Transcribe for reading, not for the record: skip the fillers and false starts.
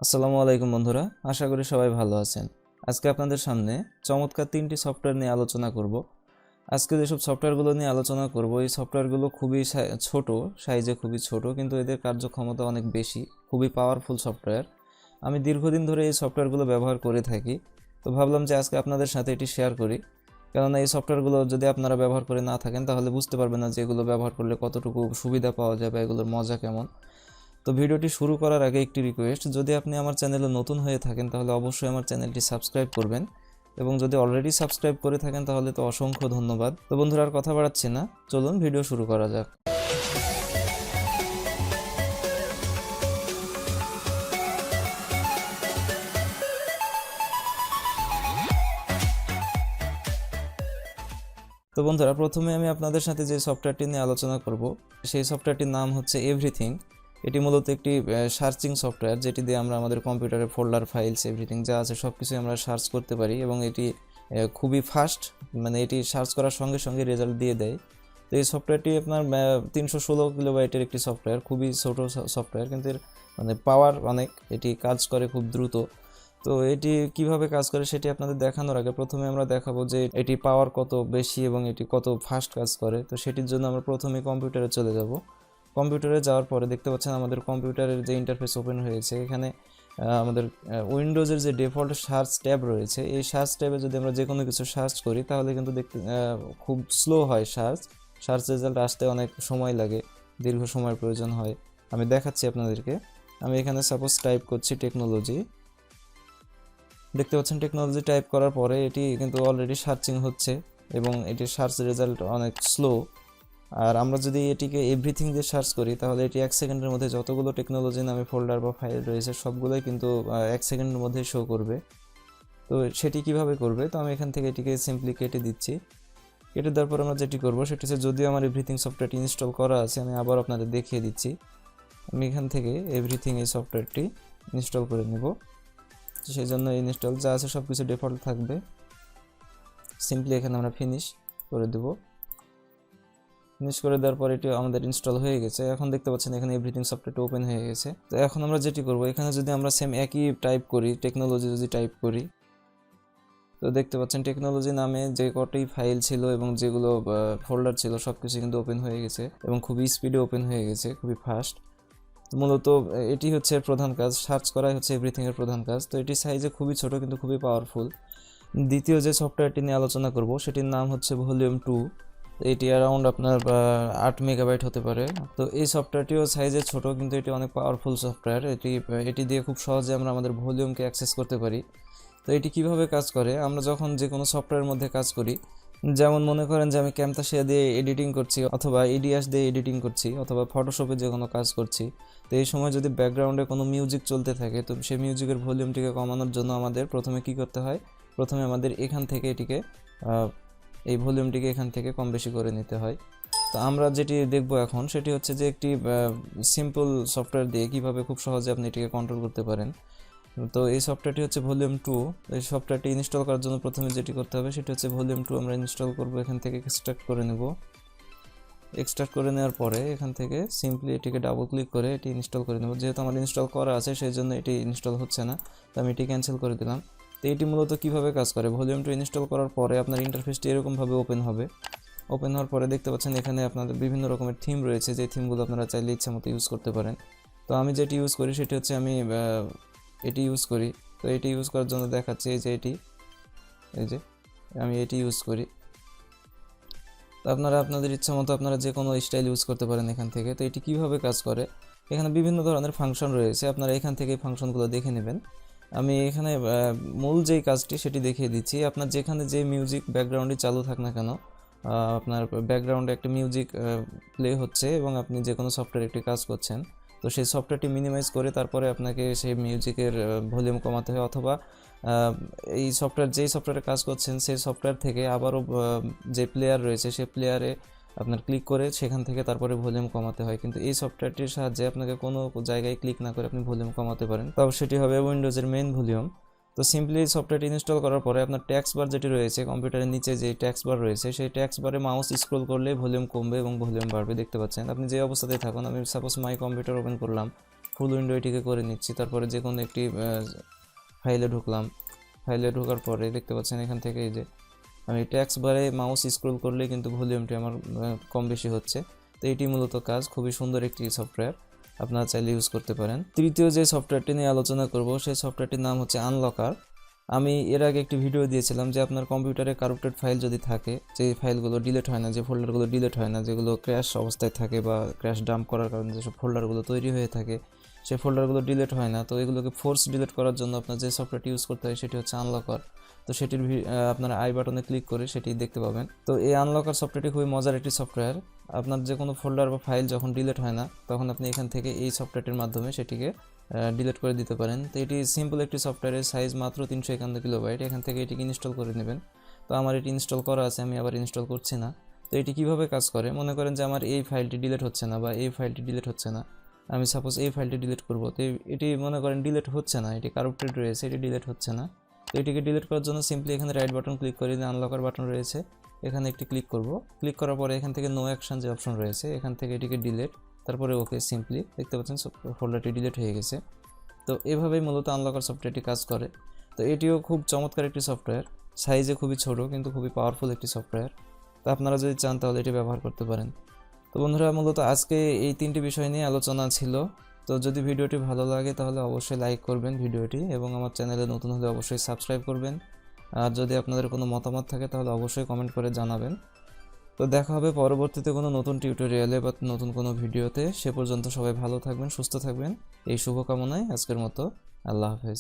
আসসালামু আলাইকুম বন্ধুরা, আশা করি সবাই ভালো আছেন। আজকে আপনাদের সামনে চমৎকার তিনটি সফটওয়্যার নিয়ে আলোচনা করব। আজকে যেসব সফটওয়্যারগুলো নিয়ে আলোচনা করব, এই সফটওয়্যারগুলো খুবই ছোট, সাইজে খুবই ছোট, কিন্তু এদের কার্যক্ষমতা অনেক বেশি, খুবই পাওয়ারফুল সফটওয়্যার। আমি দীর্ঘদিন ধরে এই সফটওয়্যারগুলো ব্যবহার করে থাকি, তো ভাবলাম যে আজকে আপনাদের সাথে এটি শেয়ার করি। কেননা এই সফটওয়্যারগুলো যদি আপনারা ব্যবহার করে না থাকেন তাহলে বুঝতে পারবেন না যে এগুলো ব্যবহার করলে কতটুকু সুবিধা পাওয়া যাবে, এগুলোর মজা কেমন। তো ভিডিওটি শুরু করার আগে একটি রিকোয়েস্ট, যদি আপনি আমার চ্যানেলে নতুন হয়ে থাকেন তাহলে অবশ্যই আমার চ্যানেলটি সাবস্ক্রাইব করবেন, এবং যদি অলরেডি সাবস্ক্রাইব করে থাকেন তাহলে তো অসংখ্য ধন্যবাদ। তো বন্ধুরা, আর কথা বাড়াচ্ছি না, চলুন ভিডিও শুরু করা যাক। তো বন্ধুরা, প্রথমে আমি আপনাদের সাথে যে সফটওয়্যারটি নিয়ে আলোচনা করব, সেই সফটওয়্যারটির নাম হচ্ছে এভরিথিং। এটি মূলত একটি সার্চিং সফটওয়্যার, যেটি দিয়ে আমরা আমাদের কম্পিউটারে ফোল্ডার, ফাইলস, এভরিথিং যা আছে সব কিছুই আমরা সার্চ করতে পারি, এবং এটি খুবই ফাস্ট, মানে এটি সার্চ করার সঙ্গে সঙ্গে রেজাল্ট দিয়ে দেয়। তো এই সফটওয়্যারটি আপনার 316 কিলোবাইটের একটি সফটওয়্যার, খুবই ছোট সফটওয়্যার, কিন্তু এর মানে পাওয়ার অনেক, এটি কাজ করে খুব দ্রুত। তো এটি কিভাবে কাজ করে সেটি আপনাদের দেখানোর আগে প্রথমে আমরা দেখাবো যে এটি পাওয়ার কত বেশি এবং এটি কত ফাস্ট কাজ করে। তো সেটির জন্য আমরা প্রথমে কম্পিউটারে চলে যাব। কম্পিউটারে যাওয়ার পরে দেখতে পাচ্ছেন আমাদের কম্পিউটারের যে ইন্টারফেস ওপেন হয়েছে, এখানে আমাদের উইন্ডোজের যে ডিফল্ট সার্চ ট্যাব রয়েছে, এই সার্চ ট্যাবে যদি আমরা যে কোনো কিছু সার্চ করি তাহলে কিন্তু দেখতে খুব স্লো হয় সার্চ রেজাল্ট আসতে অনেক সময় লাগে, দীর্ঘ সময়ের প্রয়োজন হয়। আমি দেখাচ্ছি আপনাদেরকে। আমি এখানে সাপোজ টাইপ করছি টেকনোলজি, দেখতে পাচ্ছেন টেকনোলজি টাইপ করার পরে এটি কিন্তু অলরেডি সার্চিং হচ্ছে, এবং এটির সার্চ রেজাল্ট অনেক স্লো। আর আমরা যদি এটিকে এভরিথিং দিয়ে সার্চ করি তাহলে এটি 1 সেকেন্ডের মধ্যে যতগুলো টেকনোলজি নামে ফোল্ডার বা ফাইল রয়েছে সবগুলোই কিন্তু 1 সেকেন্ডের মধ্যে শো করবে। তো সেটি কিভাবে করবে, তো আমি এখান থেকে এটিকে সিম্পলি কেটে দিচ্ছি। কেটে দেওয়ার পর আমরা যেটি করবো সেটি হচ্ছে, যদিও আমার এভরিথিং সফটওয়্যারটি ইনস্টল করা আছে, আমি আবার আপনাদের দেখিয়ে দিচ্ছি। আমি এখান থেকে এভরিথিং এই সফটওয়্যারটি ইনস্টল করে নেব। সেই জন্য ইনস্টল যা আছে সব কিছু ডিফল্ট থাকবে, সিম্পলি এখানে আমরা ফিনিশ করে দেব। ফিনিশ করে দেওয়ার পর এটি আমাদের ইনস্টল হয়ে গেছে। এখন দেখতে পাচ্ছেন এখানে এভরিথিং সফটওয়্যারটি ওপেন হয়ে গেছে। তো এখন আমরা যেটি করব, এখানে যদি আমরা সেম একই টাইপ করি, টেকনোলজি যদি টাইপ করি, তো দেখতে পাচ্ছেন টেকনোলজি নামে যে কটি ফাইল ছিল এবং যেগুলো ফোল্ডার ছিল সব কিছু কিন্তু ওপেন হয়ে গেছে, এবং খুবই স্পিডে ওপেন হয়ে গেছে, খুবই ফাস্ট। মূলত এটি হচ্ছে প্রধান কাজ, সার্চ করাই হচ্ছে এভরিথিং এর প্রধান কাজ। তো এটি সাইজে খুবই ছোট কিন্তু খুবই পাওয়ারফুল। দ্বিতীয় যে সফটওয়্যারটি নিয়ে আলোচনা করব সেটির নাম হচ্ছে ভলিউম 2। এটি অ্যারাউন্ড আপনার 8 মেগাবাইট হতে পারে। তো এই সফটওয়্যারটিও সাইজে ছোট কিন্তু এটি অনেক পাওয়ারফুল সফটওয়্যার। এটি দিয়ে খুব সহজে আমরা আমাদের ভলিউমকে অ্যাক্সেস করতে পারি। তো এটি কিভাবে কাজ করে, আমরা যখন যে কোনো সফটওয়্যারের মধ্যে কাজ করি, যেমন মনে করেন যে আমি ক্যামতাসিয়া দিয়ে এডিটিং করছি, অথবা ইডিয়াস দিয়ে এডিটিং করছি, অথবা ফটোশপে যে কোনো কাজ করছি, তো এই সময় যদি ব্যাকগ্রাউন্ডে কোনো মিউজিক চলতে থাকে, তো সেই মিউজিকের ভলিউমটিকে কমানোর জন্য আমাদের প্রথমে কি করতে হয়, প্রথমে আমাদের এখান থেকে এটিকে এই ভলিউমটিকে এখান থেকে কম বেশি করে নিতে হয়। তো আমরা যেটি দেখব এখন সেটি হচ্ছে যে একটি সিম্পল সফটওয়্যার দিয়ে কিভাবে খুব সহজে আপনি এটিকে কন্ট্রোল করতে পারেন। তো এই সফটওয়্যারটি হচ্ছে ভলিউম 2। এই সফটওয়্যারটি ইনস্টল করার জন্য প্রথমে যেটি করতে হবে সেটি হচ্ছে ভলিউম 2 আমরা ইনস্টল করব। এখান থেকে এক্সট্রাক্ট করে নেব। এক্সট্রাক্ট করে নেওয়ার পরে এখান থেকে সিম্পলি এটিকে ডাবল ক্লিক করে এটি ইনস্টল করে নেব। যেহেতু আমার ইনস্টল করা আছে সেই জন্য এটি ইনস্টল হচ্ছে না, তো আমি এটি ক্যান্সেল করে দিলাম। তো এটি মূলত কীভাবে কাজ করে, ভলিউম 2 ইনস্টল করার পরে আপনার ইন্টারফেসটি এরকমভাবে ওপেন হবে। ওপেন হওয়ার পরে দেখতে পাচ্ছেন এখানে আপনাদের বিভিন্ন রকমের থিম রয়েছে, যে থিমগুলো আপনারা চাইলে ইচ্ছা মতো ইউজ করতে পারেন। তো আমি যেটি ইউজ করি সেটি হচ্ছে আমি এটি ইউজ করি। তো এটি ইউজ করার জন্য দেখাচ্ছি, এই যে আমি এটি ইউজ করি। তো আপনারা আপনাদের ইচ্ছা মতো আপনারা যে কোনো স্টাইল ইউজ করতে পারেন এখান থেকে। তো এটি কীভাবে কাজ করে, এখানে বিভিন্ন ধরনের ফাংশন রয়েছে, আপনারা এখান থেকে ফাংশনগুলো দেখে নেবেন। আমি এখানে মূল যেই কাজটি সেটি দেখিয়ে দিচ্ছি। আপনার যেখানে যে মিউজিক ব্যাকগ্রাউন্ডে চালু থাক না কেন, আপনার ব্যাকগ্রাউন্ডে একটা মিউজিক প্লে হচ্ছে এবং আপনি যে কোনো সফটওয়্যারে একটি কাজ করছেন, তো সেই সফটওয়্যারটি মিনিমাইজ করে তারপরে আপনাকে সেই মিউজিকের ভলিউম কমাতে হয়, অথবা এই যেই সফটওয়্যারে কাজ করছেন সেই সফটওয়্যার থেকে আবারও যে প্লেয়ার রয়েছে সেই প্লেয়ারে আপনার ক্লিক করে সেখান থেকে তারপরে ভলিউম কমাতে হয়। কিন্তু এই সফটওয়্যারটির সাহায্যে আপনাকে কোনো জায়গায় ক্লিক না করে আপনি ভলিউম কমাতে পারেন, তবে সেটি হবে উইন্ডোজের মেইন ভলিউম। তো সিম্পলি সফটওয়্যারটি ইনস্টল করার পরে আপনার ট্যাক্স বার যেটি রয়েছে, কম্পিউটারের নিচে যে ট্যাক্স বার রয়েছে, সেই ট্যাক্স বারে মাউস স্ক্রল করলে ভলিউম কমবে এবং ভলিউম বাড়বে। দেখতে পাচ্ছেন আপনি যে অবস্থাতেই থাকুন। আমি সাপোজ মাই কম্পিউটার ওপেন করলাম, ফুল উইন্ডো এটিকে করে নিচ্ছি। তারপরে যে কোনো একটি ফাইলে ঢুকলাম। ফাইলে ঢোকার পরে দেখতে পাচ্ছেন এখান থেকে এই যে আমি ট্যাক্স বারে মাউস স্ক্রল করলে কিন্তু ভলিউমটি আমার কম বেশি হচ্ছে। তো এটি মূলত কাজ, খুবই সুন্দর একটি সফটওয়্যার, আপনারা চাইলে ইউজ করতে পারেন। তৃতীয় যে সফটওয়্যারটি নিয়ে আলোচনা করব সেই সফটওয়্যারটির নাম হচ্ছে আনলকার। আমি এর আগে একটি ভিডিও দিয়েছিলাম যে আপনার কম্পিউটারে কারুপ্টেড ফাইল যদি থাকে, যে ফাইলগুলো ডিলিট হয় না, যে ফোল্ডারগুলো ডিলিট হয় না, যেগুলো ক্র্যাশ অবস্থায় থাকে বা ক্র্যাশ ডাম্প করার কারণে যেসব ফোল্ডারগুলো তৈরি হয়ে থাকে সেই ফোল্ডারগুলো ডিলিট হয় না, তো এগুলোকে ফোর্স ডিলিট করার জন্য আপনার যে সফটওয়্যারটি ইউজ করতে হয় সেটি হচ্ছে আনলকার। তো সেটির আপনারা আই বাটনে ক্লিক করে সেটি দেখতে পাবেন। তো এই আনলকার সফটওয়্যারটি খুবই মজার একটি সফটওয়্যার। আপনার যে কোনো ফোল্ডার বা ফাইল যখন ডিলিট হয় না তখন আপনি এখান থেকে এই সফটওয়্যারটির মাধ্যমে সেটিকে ডিলিট করে দিতে পারেন। তো এটি সিম্পল একটি সফটওয়্যারের সাইজ মাত্র 351 কিলোবাইট। এখান থেকে এটিকে ইনস্টল করে নেবেন। তো আমার এটি ইনস্টল করা আছে, আমি আবার ইনস্টল করছি না। তো এটি কিভাবে কাজ করে, মনে করেন যে আমার এই ফাইলটি ডিলিট হচ্ছে না বা এই ফাইলটি ডিলিট হচ্ছে না, আমি সাপোজ এই ফাইলটি ডিলিট করব। তো এটি মনে করেন ডিলিট হচ্ছে না, এটি কারুপ্টেড রয়েছে, এটি ডিলিট হচ্ছে না। তো এটিকে ডিলিট করার জন্য সিম্পলি এখানে রাইট বাটন ক্লিক করে যে আনলকার বাটন রয়েছে এখানে একটি ক্লিক করব। ক্লিক করার পরে এখান থেকে নো অ্যাকশন যে অপশন রয়েছে এখান থেকে এটিকে ডিলিট, তারপরে ওকে সিম্পলি, দেখতে পাচ্ছেন ফোল্ডারটি ডিলিট হয়ে গেছে। তো এভাবেই মূলত আনলকার সফটওয়্যারটি কাজ করে। তো এটিও খুব চমৎকার একটি সফটওয়্যার, সাইজে খুবই ছোট কিন্তু খুবই পাওয়ারফুল একটি সফটওয়্যার। তো আপনারা যদি চান তাহলে এটি ব্যবহার করতে পারেন। তো বন্ধুরা, মূলত আজকে এই 3টি বিষয় নিয়ে আলোচনা ছিল। তো যদি ভিডিওটি ভালো লাগে তাহলে অবশ্যই লাইক করবেন ভিডিওটি, এবং আমার চ্যানেলে নতুন হলে অবশ্যই সাবস্ক্রাইব করবেন। আর যদি আপনাদের কোনো মতামত থাকে তাহলে অবশ্যই কমেন্ট করে জানাবেন। তো দেখা হবে পরবর্তীতে কোনো নতুন টিউটোরিয়ালে বা নতুন কোনো ভিডিওতে। সে পর্যন্ত সবাই ভালো থাকবেন, সুস্থ থাকবেন, এই শুভকামনায় আজকের মতো আল্লাহ হাফেজ।